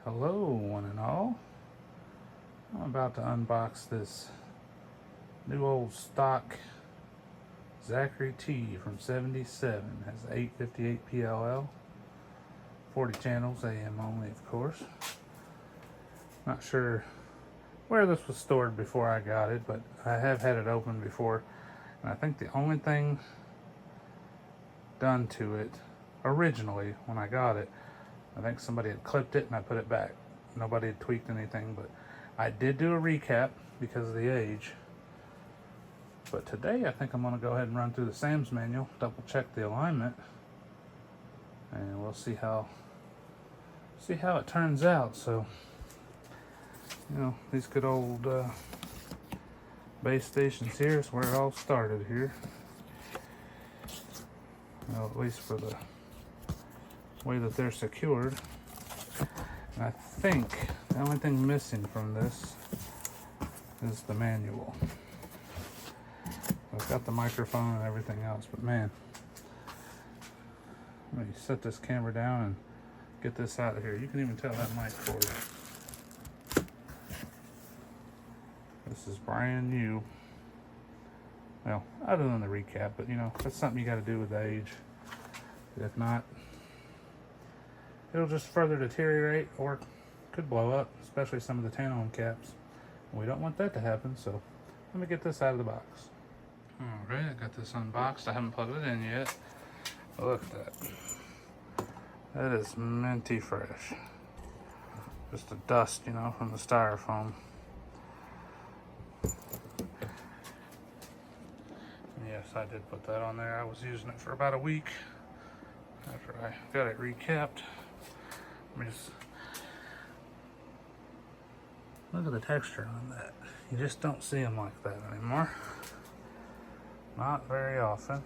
Hello, one and all. I'm about to unbox this new old stock Zachary T from '77. Has 858 PLL, 40 channels, AM only, of course. Not sure where this was stored before I got it, but I have had it open before, and I think the only thing done to it originally when I got it, I think somebody had clipped it and I put it back. Nobody had tweaked anything, but I did do a recap because of the age. But today I think I'm going to go ahead and run through the Sam's manual, double check the alignment, and we'll see how it turns out. So, you know, these good old base stations here is where it all started here. Well, at least for the way that they're secured. And I think the only thing missing from this is the manual. I've got the microphone and everything else, but man, let me set this camera down and get this out of here. You can even tell that mic cord. This is brand new. Well, other than the recap, but you know, that's something you got to do with age. If not, it'll just further deteriorate or could blow up, especially some of the tantalum caps. We don't want that to happen, so let me get this out of the box. Alright, I got this unboxed. I haven't plugged it in yet. Look at that. That is minty fresh. Just the dust, you know, from the styrofoam. Yes, I did put that on there. I was using it for about a week after I got it recapped. Let me just look at the texture on that. You just don't see them like that anymore. Not very often.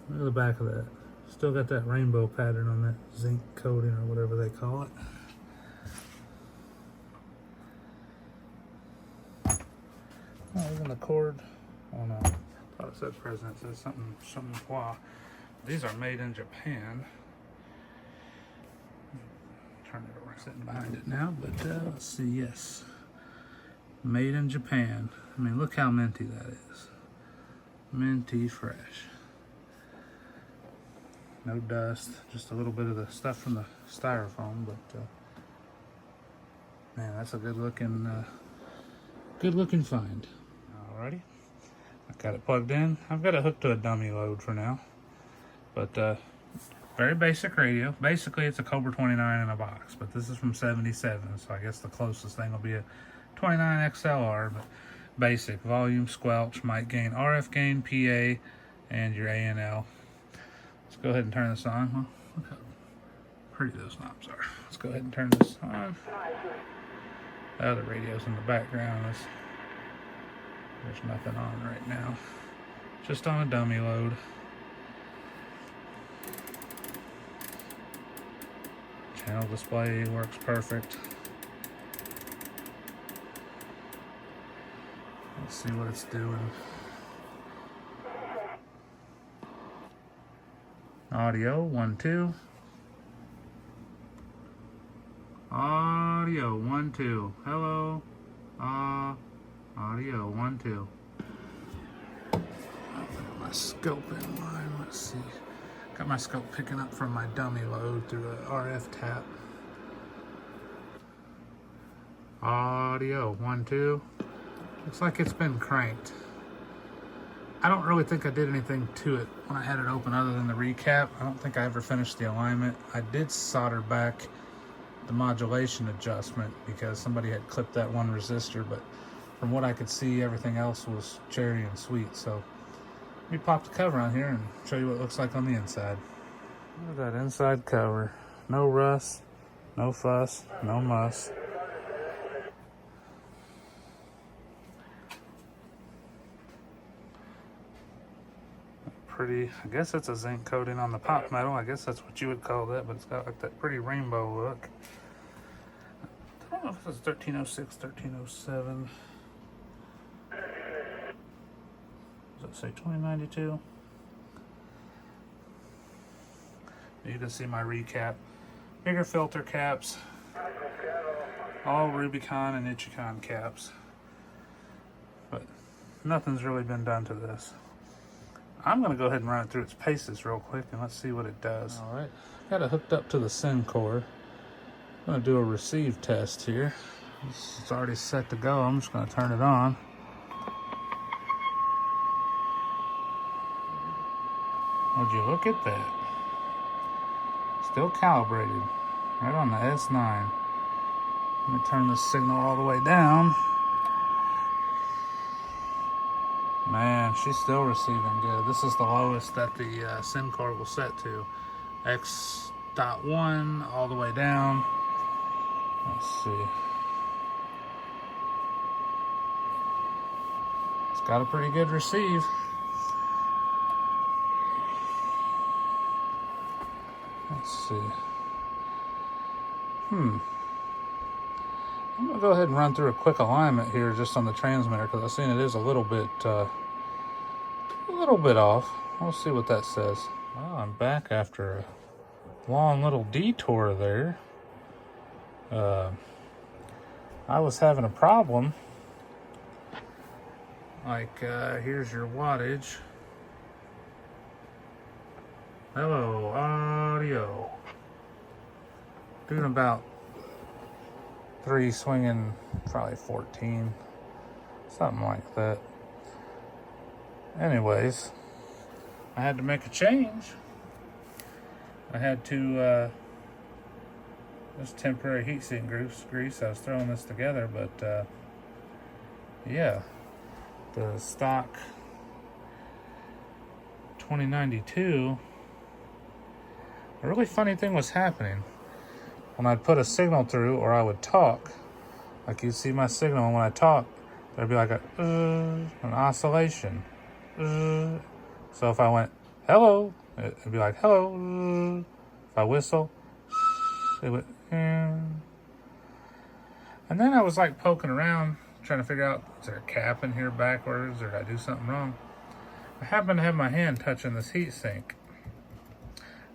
Look at the back of that. Still got that rainbow pattern on that zinc coating or whatever they call it. Oh, even the cord. Oh no, I thought it said present. It says something Hua. These are made in Japan. Turn it over, sitting behind it now, but let's see, yes. Made in Japan. I mean, look how minty that is. Minty fresh. No dust, just a little bit of the stuff from the styrofoam, but man, that's a good looking find. Alrighty, I got it plugged in. I've got it hooked to a dummy load for now, but very basic radio. Basically, it's a Cobra 29 in a box, but this is from '77, so I guess the closest thing will be a 29 XLR, but basic. Volume, squelch, mic gain, RF gain, PA, and your A&L. Let's go ahead and turn this on. Well, look how pretty those knobs are. Let's go ahead and turn this on. The other radio's in the background. There's nothing on right now. Just on a dummy load. Channel display works perfect. Let's see what it's doing. Audio 1 2. Audio 1 2. Hello. Audio 1 2. I'll put my scope in line. Let's see. Got my scope picking up from my dummy load through an RF tap. Audio 1 2. Looks like it's been cranked. I don't really think I did anything to it when I had it open other than the recap. I don't think I ever finished the alignment. I did solder back the modulation adjustment because somebody had clipped that one resistor, but from what I could see, everything else was cherry and sweet. So let me pop the cover on here and show you what it looks like on the inside. Look at that inside cover. No rust, no fuss, no muss. Pretty, I guess that's a zinc coating on the pop metal. I guess that's what you would call that, but it's got like that pretty rainbow look. I don't know if this is 1306, 1307. Does it say 2092? You can see my recap bigger filter caps, all Rubicon and Ichicon caps, but nothing's really been done to this. I'm going to go ahead and run it through its paces real quick and let's see what it does. All right, got it hooked up to the SIN cord. I'm going to do a receive test here. It's already set to go. I'm just going to turn it on. Would you look at that? Still calibrated, right on the S9. Let me turn this signal all the way down. Man, she's still receiving good. This is the lowest that the SIM card will set to. X.1 all the way down. Let's see. It's got a pretty good receive. Let's see. I'm gonna go ahead and run through a quick alignment here just on the transmitter because I've seen it is a little bit off. We'll see what that says. Well, I'm back after a long little detour there. I was having a problem. Like, here's your wattage. Hello, audio. Doing about 3 swinging, probably 14. Something like that. Anyways, I had to make a change. I had to, this temporary heatsink grease. I was throwing this together, but, yeah. The stock 2092, a really funny thing was happening. When I'd put a signal through or I would talk, like you'd see my signal, and when I talk, there'd be like an oscillation. So if I went, hello, it'd be like, hello. If I whistle, it would, and then I was like poking around, trying to figure out, is there a cap in here backwards, or did I do something wrong? I happen to have my hand touching this heat sink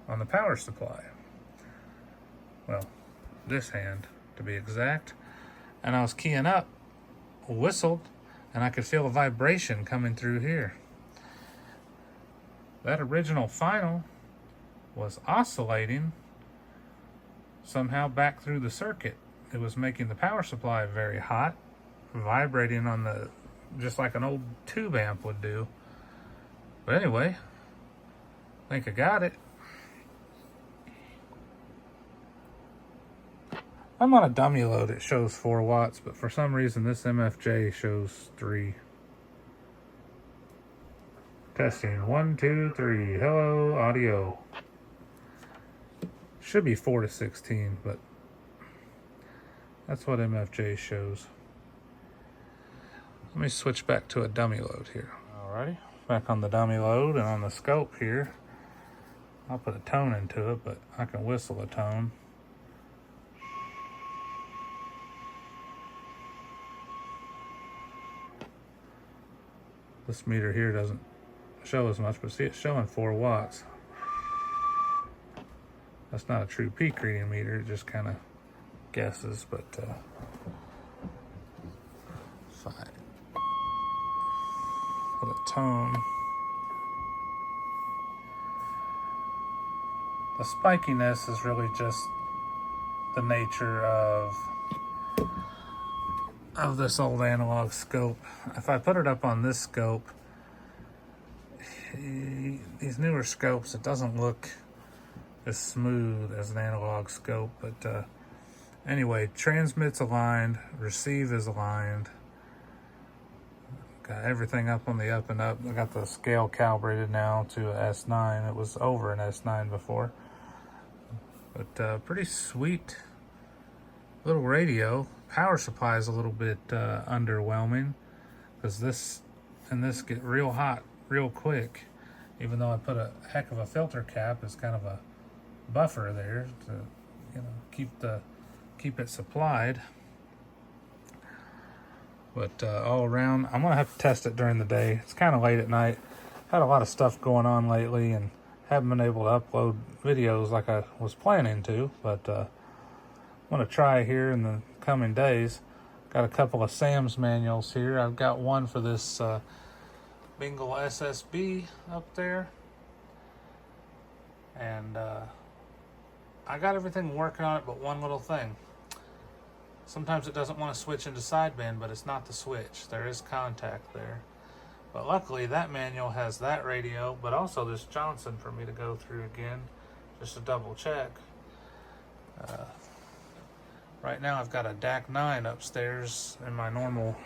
on the power supply. Well, this hand to be exact. And I was keying up, whistled, and I could feel a vibration coming through here. That original final was oscillating somehow back through the circuit. It was making the power supply very hot, vibrating on the, just like an old tube amp would do. But anyway, I think I got it. I'm on a dummy load. It shows 4 watts, but for some reason this MFJ shows 3. Testing 1, 2, 3. Hello, audio. Should be 4 to 16, but that's what MFJ shows. Let me switch back to a dummy load here. Alrighty, back on the dummy load and on the scope here. I'll put a tone into it, but I can whistle a tone. This meter here doesn't show as much, but see, it's showing 4 watts. That's not a true peak reading meter, it just kind of guesses, but fine. Put a tone. The spikiness is really just the nature of this old analog scope. If I put it up on this scope, these newer scopes, it doesn't look as smooth as an analog scope, but anyway, transmit's aligned, receive is aligned. Got everything up on the up and up. I got the scale calibrated now to a S9. It was over an S9 before. But pretty sweet little radio. Power supply is a little bit underwhelming because this get real hot real quick. Even though I put a heck of a filter cap as kind of a buffer there to, you know, keep it supplied. But all around, I'm gonna have to test it during the day. It's kind of late at night. Had a lot of stuff going on lately and haven't been able to upload videos like I was planning to, but I'm going to try here in the coming days. Got a couple of Sam's manuals here. I've got one for this Bingle SSB up there, and I got everything working on it but one little thing. Sometimes it doesn't want to switch into sideband, but it's not the switch. There is contact there. But luckily that manual has that radio, but also this Johnson for me to go through again, just to double check. Right now I've got a DAC 9 upstairs in my normal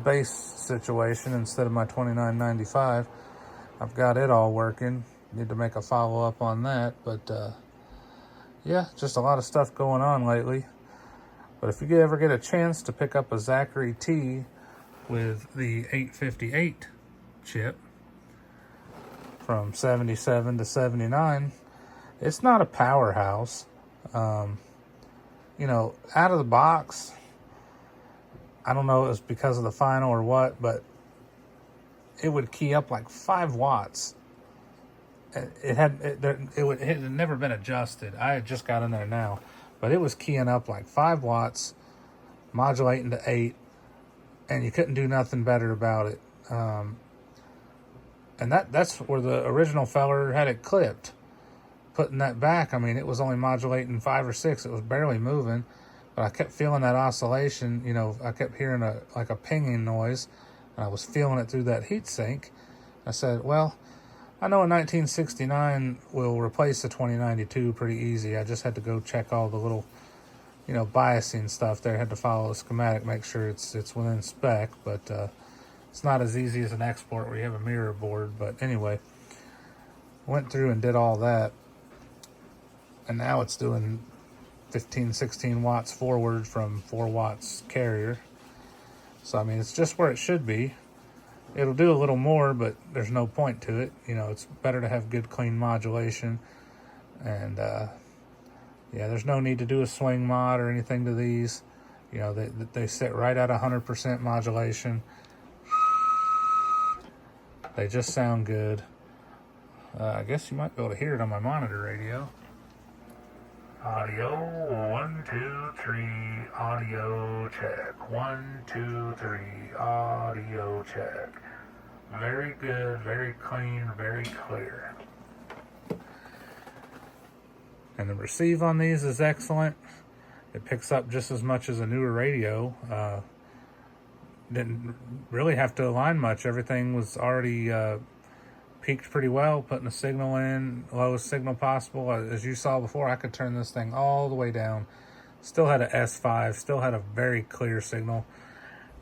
base situation instead of my 2995. I've got it all working. Need to make a follow-up on that, but yeah, just a lot of stuff going on lately. But if you ever get a chance to pick up a Zachary T with the 858 chip from 77 to 79, it's not a powerhouse. You know, out of the box, I don't know if it was because of the final or what, but it would key up like 5 watts. It had never been adjusted. I had just got in there now, but it was keying up like 5 watts, modulating to 8, and you couldn't do nothing better about it. And that's where the original feller had it clipped. Putting that back, I mean, it was only modulating 5 or 6. It was barely moving, but I kept feeling that oscillation. You know, I kept hearing like a pinging noise, and I was feeling it through that heatsink. I said, well, I know a 1969 will replace the 2092 pretty easy. I just had to go check all the little, you know, biasing stuff there. I had to follow the schematic, make sure it's within spec, but it's not as easy as an export where you have a mirror board. But anyway, went through and did all that, and now it's doing 15, 16 watts forward from 4 watts carrier. So I mean, it's just where it should be. It'll do a little more, but there's no point to it. You know, it's better to have good, clean modulation. And yeah, there's no need to do a swing mod or anything to these. You know, they sit right at 100% modulation. They just sound good. I guess you might be able to hear it on my monitor radio. Audio 1 2 3. Audio check 1 2 3. Audio check. Very good, very clean, very clear. And the receive on these is excellent. It picks up just as much as a newer radio. Didn't really have to align much. Everything was already peaked pretty well, putting the signal in, lowest signal possible. As you saw before, I could turn this thing all the way down. Still had a S5, still had a very clear signal.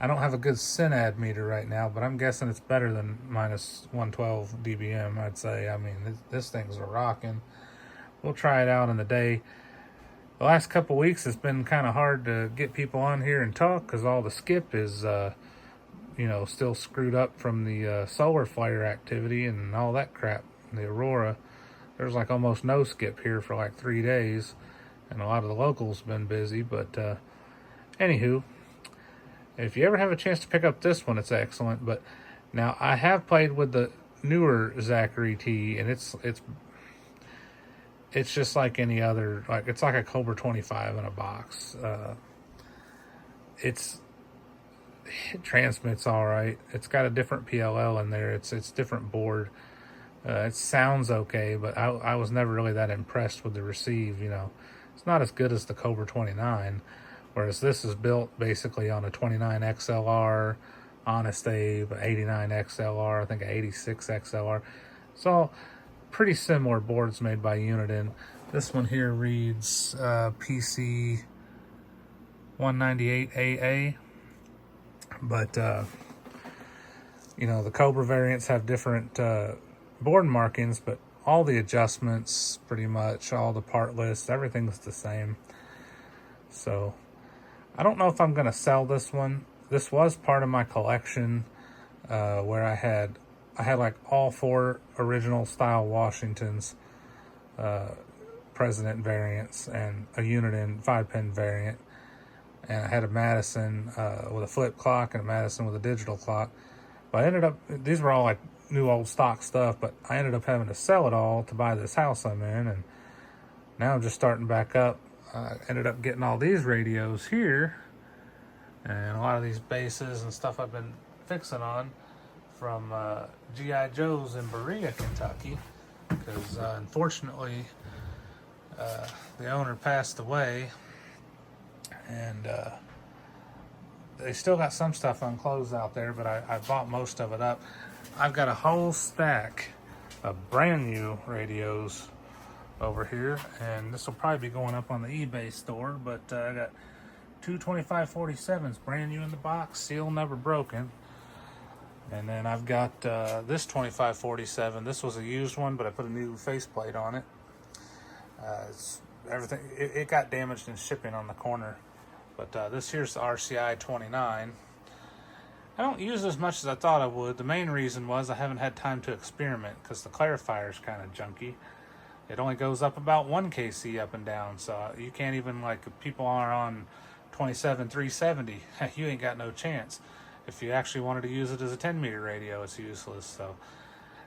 I don't have a good synad meter right now, but I'm guessing it's better than minus 112 dBm, I'd say. I mean, this thing's rocking. We'll try it out in the day. The last couple weeks, it's been kind of hard to get people on here and talk because all the skip is, you know, still screwed up from the solar flare activity and all that crap. The Aurora, there's like almost no skip here for like 3 days, and a lot of the locals been busy. But anywho, if you ever have a chance to pick up this one, it's excellent. But now I have played with the newer Zachary T, and it's just like any other, like it's like a Cobra 25 in a box. It transmits all right. It's got a different PLL in there. It's different board. It sounds okay, but I was never really that impressed with the receive. You know, it's not as good as the Cobra 29, whereas this is built basically on a 29 XLR, Honest Abe, 89 XLR, I think an 86 XLR. It's all pretty similar boards made by Uniden. This one here reads PC 198AA, but you know, the Cobra variants have different board markings, but all the adjustments, pretty much all the part lists, everything's the same. So I don't know if I'm going to sell this one. This was part of my collection where I had like all 4 original style Washingtons, President variants, and a Uniden 5-pin variant. And I had a Madison with a flip clock and a Madison with a digital clock. But I ended up, these were all like new old stock stuff, but I ended up having to sell it all to buy this house I'm in, and now I'm just starting back up. I ended up getting all these radios here, and a lot of these bases and stuff I've been fixing on from G.I. Joe's in Berea, Kentucky, because unfortunately the owner passed away, and they still got some stuff unclosed out there, but I bought most of it up. I've got a whole stack of brand new radios over here, and this will probably be going up on the eBay store, but I got two 2547s brand new in the box, seal never broken. And then I've got this 2547. This was a used one, but I put a new faceplate on it. It got damaged in shipping on the corner. But this here's the RCI 29. I don't use it as much as I thought I would. The main reason was I haven't had time to experiment because the clarifier is kind of junky. It only goes up about 1 kc up and down, so you can't even, like, if people are on 27370, you ain't got no chance. If you actually wanted to use it as a 10 meter radio, it's useless. So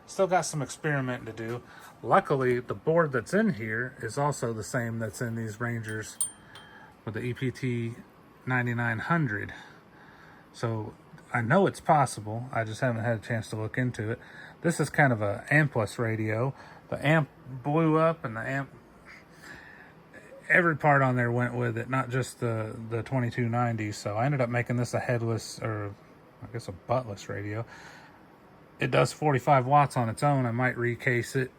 still got some experimenting to do. Luckily, the board that's in here is also the same that's in these Rangers with the EPT 9900. So I know it's possible. I just haven't had a chance to look into it. This is kind of a ampless radio. The amp blew up, and the amp, every part on there went with it, not just the 2290. So I ended up making this a headless, or I guess a buttless radio. It does 45 watts on its own. I might recase it,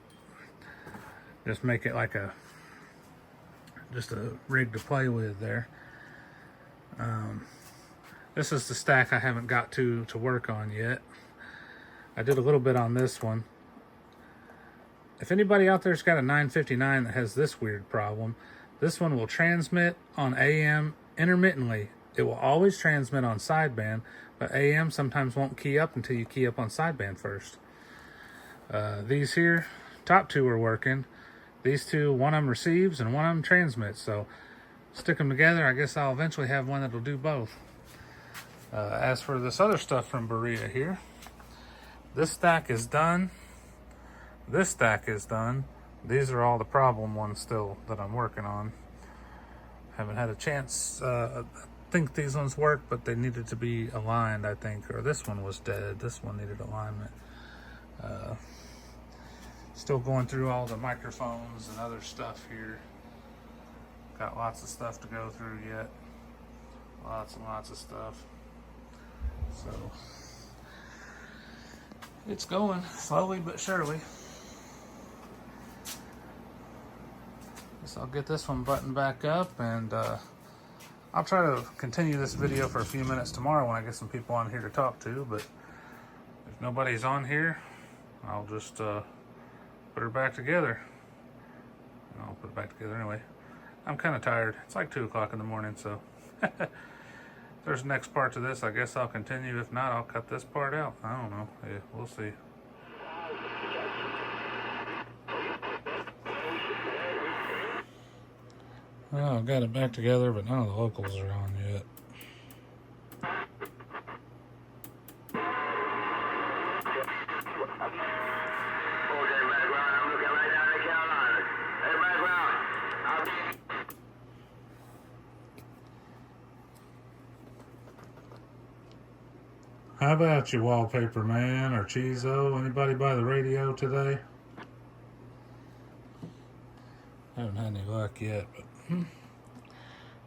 just make it like just a rig to play with there. This is the stack I haven't got to work on yet. I did a little bit on this one. If anybody out there's got a 959 that has this weird problem, this one will transmit on AM intermittently. It will always transmit on sideband, but AM sometimes won't key up until you key up on sideband first. These here, top two are working. These two, one of them receives and one of them transmits. So stick them together. I guess I'll eventually have one that'll do both. As for this other stuff from Berea here, this stack is done. This stack is done. These are all the problem ones still that I'm working on. Haven't had a chance. I think these ones work, but they needed to be aligned, I think. Or this one was dead. This one needed alignment. Still going through all the microphones and other stuff here. Got lots of stuff to go through yet. Lots and lots of stuff. So it's going slowly but surely. So I'll get this one buttoned back up, and I'll try to continue this video for a few minutes tomorrow when I get some people on here to talk to, but if nobody's on here, I'll just put her back together. I'll put it back together anyway. I'm kind of tired. It's like 2 o'clock in the morning, so if there's the next part to this, I guess I'll continue. If not, I'll cut this part out. I don't know. Yeah, we'll see. Well, I've got it back together, but none of the locals are on yet. How about you, Wallpaper Man or Chizo? Anybody buy the radio today? I haven't had any luck yet, but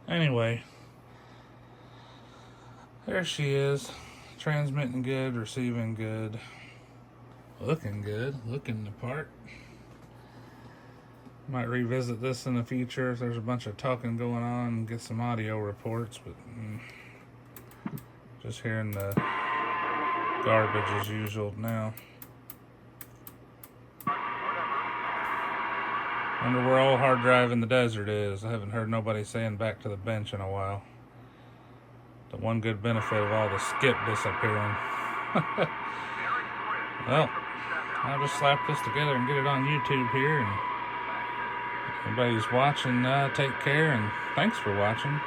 anyway, there she is, transmitting good, receiving good, looking the part. Might revisit this in the future if there's a bunch of talking going on and get some audio reports, but just hearing the garbage as usual now. Wonder where old hard drive in the desert is. I haven't heard nobody saying back to the bench in a while. The one good benefit of all the skip disappearing. Well, I'll just slap this together and get it on YouTube here. And anybody who's watching, take care, and thanks for watching.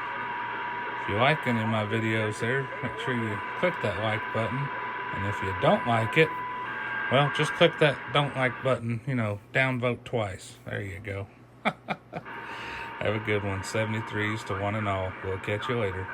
If you like any of my videos there, make sure you click that like button. And if you don't like it, Well, just click that don't like button, you know, downvote twice. There you go. Have a good one. 73s to one and all. We'll catch you later.